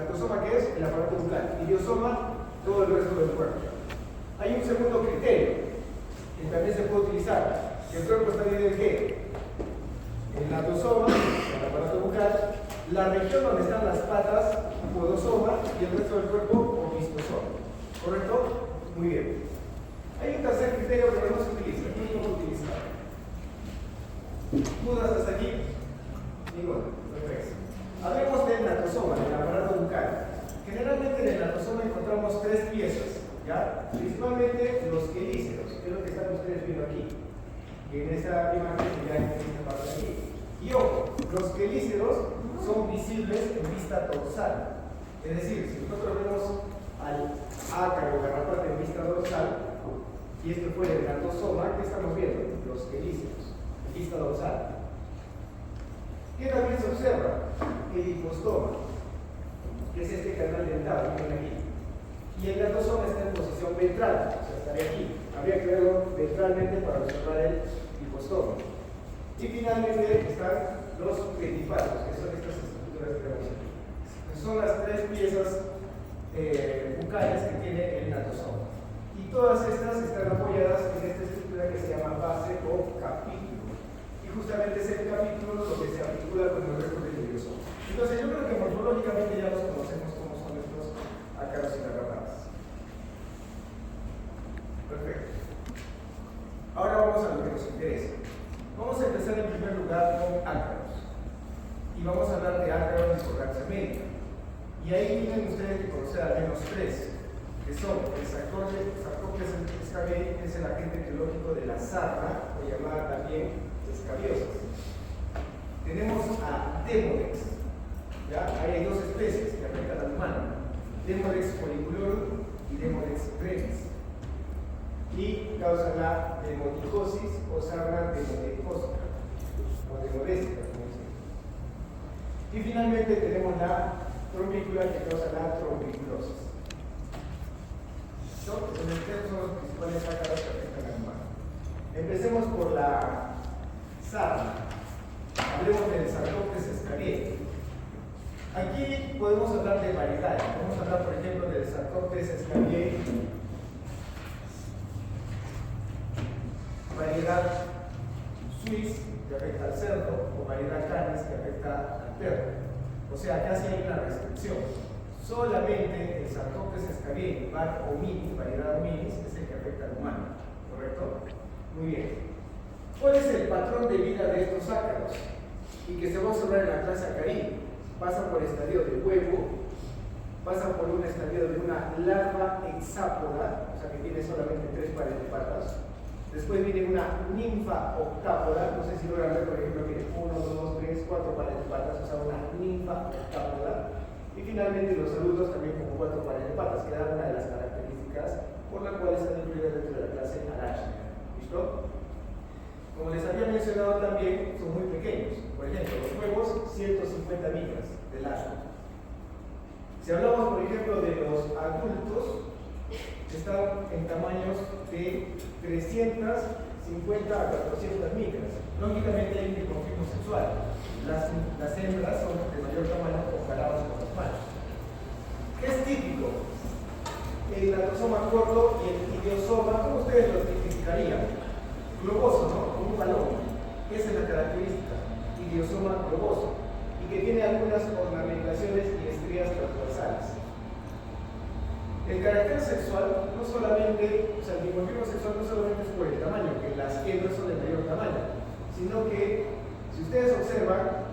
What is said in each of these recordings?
Natosoma, ¿qué es? El aparato bucal. Idiosoma, todo el resto del cuerpo. Hay un segundo criterio que también se puede utilizar. El cuerpo está dividido en qué? El natosoma, el aparato bucal, la región donde están las patas, podosoma, y el resto del cuerpo, opistosoma. ¿Correcto? Muy bien. Hay un tercer criterio que no se utiliza. ¿Quién lo utiliza? ¿Dudas hasta aquí? Ninguno. Perfecto. Hablemos del natosoma, del aparato bucal. Generalmente en el natosoma encontramos tres piezas, ¿ya? Principalmente los quelíceros, que es lo que están ustedes viendo aquí. En esta imagen que ya en esta parte de aquí. Y ojo, los quelíceros son visibles en vista dorsal. Es decir, si nosotros vemos al ácaro garrapata en vista dorsal, y esto fue el natosoma, ¿qué estamos viendo? Los quelíceros, en vista dorsal. ¿Qué también se observa? El hipostoma, que es este canal dental que ven aquí. Y el natosoma está en posición ventral, o sea, estaría aquí. Habría que verlo ventralmente para observar el hipostoma. Y finalmente están los pedipalpos, que son estas estructuras que vemos aquí. Son las tres piezas bucales que tiene el natosoma. Y todas estas están apoyadas en esta estructura que se llama base o capítulo. Y justamente es el capítulo donde se articula con el resto del idiosoma. Entonces yo creo que morfológicamente ya los conocemos como son nuestros ácaros y garrapatas. Perfecto. Ahora vamos a lo que nos interesa. Vamos a empezar en primer lugar con ácaros. Y vamos a hablar de ácaros de importancia médica. Y ahí tienen ustedes que conocer al menos tres, que son el Sarcoptes escabiei, que es el agente etiológico de la sarna, o llamada también escabiosa. Tenemos a Demodex. ¿Ya? Ahí hay dos especies que afectan al humano: Demodex folliculorum y Demodex brevis. Y causa la demoticosis o sarna demodecósica, o demodésica, como dicen. Y finalmente tenemos la trombícula, que causa la trombiculosis. Entonces, estos son los principales ácaros que afectan al humano. Empecemos por la sarna. Hablemos del Sarcoptes escabiei. Aquí podemos hablar de variedades. Podemos hablar, por ejemplo, del Sarcoptes escabiei variedad Suis, que afecta al cerdo, o variedad Canis, que afecta al perro. O sea, casi hay una restricción. Solamente el Sarcoptes escabiei var hominis, variedad hominis, es el que afecta al humano. ¿Correcto? Muy bien. ¿Cuál es el patrón de vida de estos ácaros? Y que se va a observar en la clase acarí. Pasa por el estadio de huevo, pasa por un estadio de una larva hexápoda, o sea que tiene solamente 3 pares de patas. Después viene una ninfa octápoda, no sé si logran ver, por ejemplo, miren, 1, 2, 3, 4 pares de patas, o sea, una ninfa octápoda. Y finalmente los adultos también con 4 pares de patas, que dan una de las características por la cual están incluidas dentro de la clase Arachnida. ¿Listo? Como les había mencionado también, son muy pequeños. Por ejemplo, los huevos, 150 micras de largo. Si hablamos, por ejemplo, de los adultos, están en tamaños de 350 a 400 micras. Lógicamente hay un dimorfismo sexual. Las hembras son de mayor tamaño comparadas con los machos. ¿Qué es típico? El natosoma corto y el idiosoma, ¿cómo ustedes los identificarían? Globoso, ¿no? Como un balón. Esa es la característica. Idiosoma globoso. Y que tiene algunas ornamentaciones y estrías transversales. El carácter sexual no solamente, o sea, el dimorfismo sexual no solamente es por el tamaño, que las hembras son de mayor tamaño, sino que, si ustedes observan,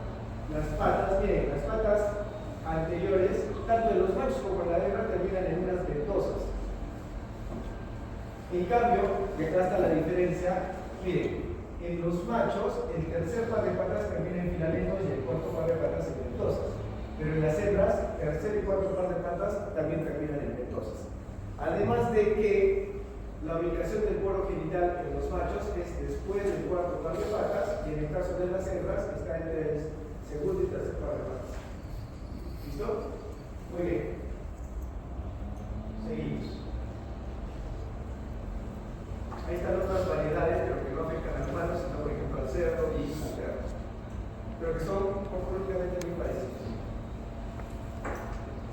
las patas, miren, las patas anteriores, tanto de los machos como de la hembra, terminan en unas ventosas. En cambio, y acá está la diferencia, miren, en los machos, el tercer par de patas termina en filamentos y el cuarto par de patas en ventosas. Pero en las hembras, tercer y cuarto par de patas también terminan en ventosas. Además de que la ubicación del poro genital en los machos es después del cuarto par de patas, y en el caso de las hembras está entre el segundo y tercer par de patas. ¿Listo? Muy bien. Seguimos. Ahí están otras variedades, pero que no afectan al humano, sino por ejemplo al cerdo y al perro. Pero que son morfológicamente muy parecidos.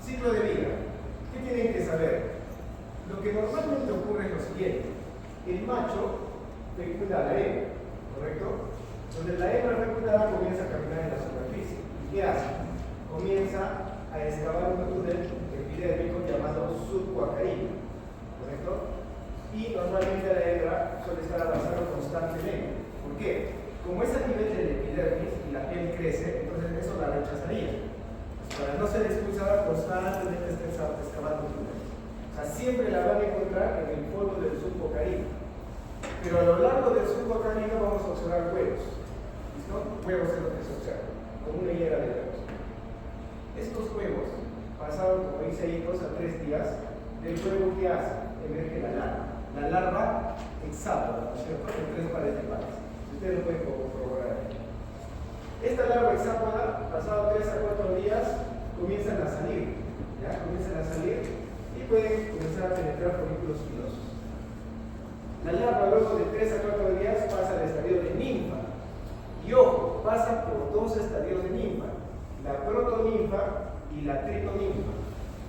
Si Ciclo de vida. ¿Qué tienen que saber? Lo que normalmente ocurre es lo siguiente. El macho fecunda a la hembra, ¿correcto? Donde la hembra fecundada comienza a caminar en la superficie. ¿Y qué hace? Comienza a excavar un túnel epidérmico llamado surco acarino, ¿correcto? Y normalmente la hembra suele estar avanzando constantemente. ¿Por qué? Como es a nivel del epidermis y la piel crece, entonces eso la rechazaría. Para no ser expulsada, constantemente está excavando túneles. O sea, siempre la van a encontrar en el fondo del surco acarino. Pero a lo largo del surco acarino vamos a observar huevos. ¿Listo? Huevos es lo que se observa, como una hilera de huevos. Estos huevos pasaron, como dice ahí, 2 a 3 días. Del huevo que hace, emerge la larva. La larva hexápoda, ¿no es cierto? En 3 pares de patas. Ustedes lo pueden corroborar aquí. Esta larva hexápoda, pasado 3 a 4 días, comienzan a salir. ¿Ya? Comienzan a salir y pueden comenzar a penetrar folículos pilosos. La larva luego de 3 a 4 días pasa al estadio de ninfa. Y ojo, pasa por 2 estadios de ninfa, la protoninfa y la tritoninfa.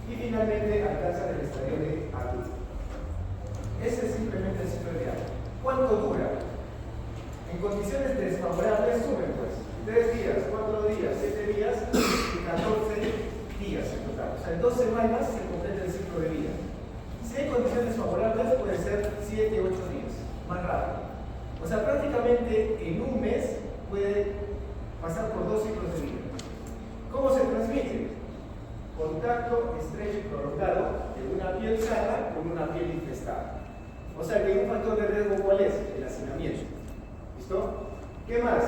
Y finalmente alcanzan el estadio de adulto. Ese es simplemente el ciclo ideal. ¿Cuánto dura? En condiciones desfavorables suben pues 3 días, 4 días, 7 días y 14 días en total. O sea, en 2 semanas se completa el ciclo de vida. Si hay condiciones favorables, puede ser 7, 8 días, más rápido. O sea, prácticamente en un mes puede pasar por 2 ciclos de vida. ¿Cómo se transmite? Contacto estrecho y prolongado de una piel sana con una piel infestada. O sea, que un factor de riesgo, ¿cuál es? El hacinamiento. ¿Listo? ¿Qué más?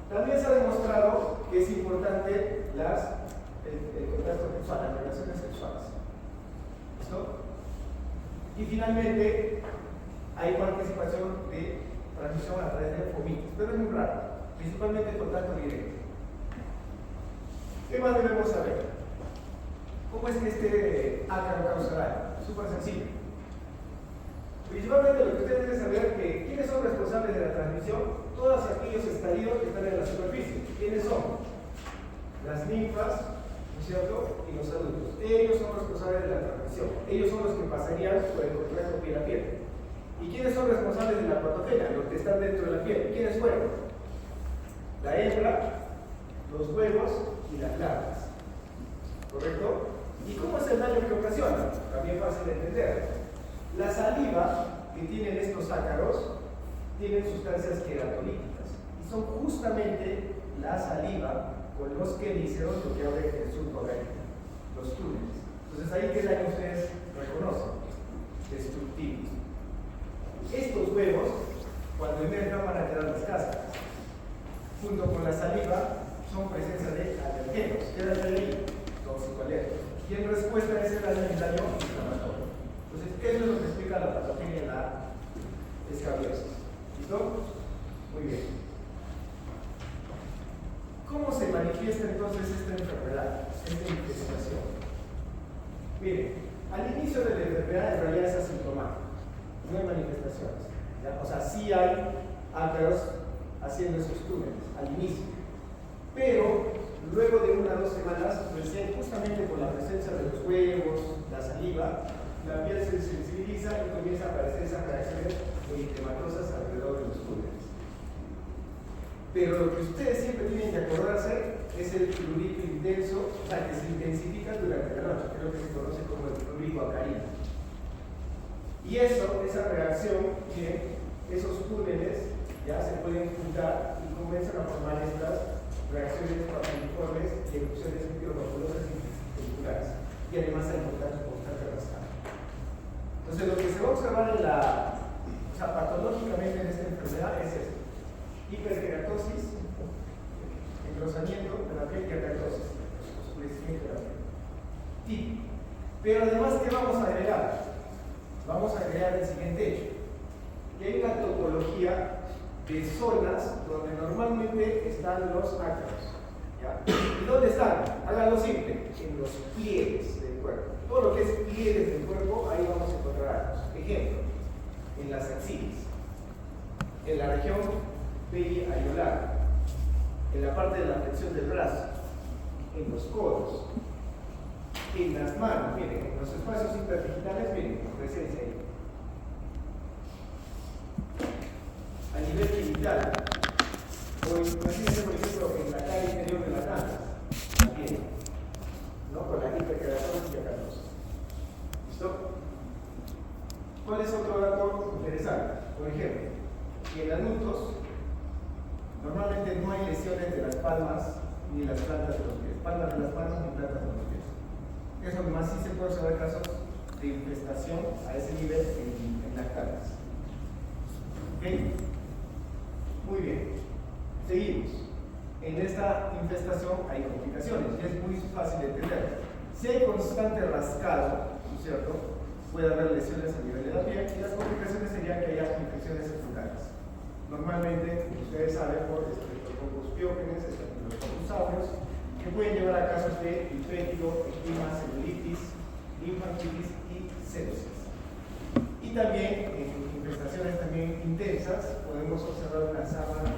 También se ha demostrado que es importante el contacto sexual, las relaciones sexuales. ¿Listo? Y finalmente, hay participación de transmisión a través de fomitos, pero es muy raro, principalmente el contacto directo. ¿Qué más debemos saber? ¿Cómo es que este ácaro causa daño? Súper sencillo. Principalmente lo que ustedes deben saber es que ¿quiénes son responsables de la transmisión? Todos aquellos estadios que están en la superficie. ¿Quiénes son? Las ninfas, ¿no es cierto? Y los adultos. Ellos son responsables de la transmisión. Ellos son los que pasarían por el contacto piel a piel. ¿Y quiénes son responsables de la patogenia? Los que están dentro de la piel. ¿Quiénes fueron? La hembra, los huevos y las larvas. ¿Correcto? ¿Y cómo es el daño que ocasiona? También fácil de entender. La saliva que tienen estos ácaros tienen sustancias queratolíticas y son justamente la saliva con los quelíceros lo que abre el surco acarino, los túneles. Entonces ahí que daño ustedes reconocen, destructivos. Estos huevos, cuando emerjan, van a quedar las cáscaras. Junto con la saliva son presencia de alergenos. ¿Qué daño hay? Toxicoalérgeno. Y en respuesta a ese daño inflamatorio. Entonces, eso es lo que explica la patogenia en la escabiosis. ¿Listo? Muy bien. ¿Cómo se manifiesta entonces esta enfermedad, esta infestación? Miren, al inicio de la enfermedad en realidad es asintomático, no hay manifestaciones. ¿Ya? O sea, sí hay ácaros haciendo esos túneles al inicio, pero luego de 1 a 2 semanas, recién justamente por la presencia de los huevos, la saliva, la piel se sensibiliza y comienza a aparecer esas reacciones eritematosas alrededor de los túneles. Pero lo que ustedes siempre tienen que acordarse es el prurito intenso, o sea, que se intensifica durante la noche, creo que se conoce como el prurito acarino. Y eso, esa reacción, miren, esos túneles ya se pueden juntar y comienzan a formar estas reacciones papiliformes y erupciones microvasculosas y circulares. Y además hay contacto constante rascado. Entonces, lo que se va a observar en o sea, patológicamente en esta enfermedad es esto: hiperkeratosis, engrosamiento de la piel, keratosis, oscurecimiento de la piel. Típico. Pero además, ¿qué vamos a agregar? Vamos a agregar el siguiente hecho: que hay una topología de zonas donde normalmente están los ácaros. ¿Ya? ¿Y dónde están? Háganlo simple: en los pliegues del cuerpo. Todo lo que es pliegues del cuerpo, ahí vamos a encontrar ácaros. Ejemplo, en las axilas, en la región periareolar, en la parte de la flexión del brazo, en los codos, en las manos, miren, en los espacios interdigitales, miren, con presencia ahí. A nivel genital, o imagínense, por ejemplo, en la cara interior de las damas, también, ¿no? Con la hiperkeratosis y acatosis. ¿Listo? ¿Cuál es otro dato interesante? Por ejemplo, en adultos, normalmente no hay lesiones de las palmas ni las plantas de los pies, palmas de las manos ni plantas de los pies. Eso además sí se puede observar casos de infestación a ese nivel en lactantes. ¿Ok? Muy bien. Seguimos. En esta infestación hay complicaciones y es muy fácil de entender. Si hay constante rascado, ¿no es cierto?, puede haber lesiones a nivel de la piel y las complicaciones serían que haya infecciones secundarias. Normalmente, ustedes saben, por estreptococos piógenes, estafilococcus aureus, que pueden llevar a casos de infecto, edema, celulitis, linfangitis y sepsis. Y también, en infestaciones también intensas, podemos observar una sábana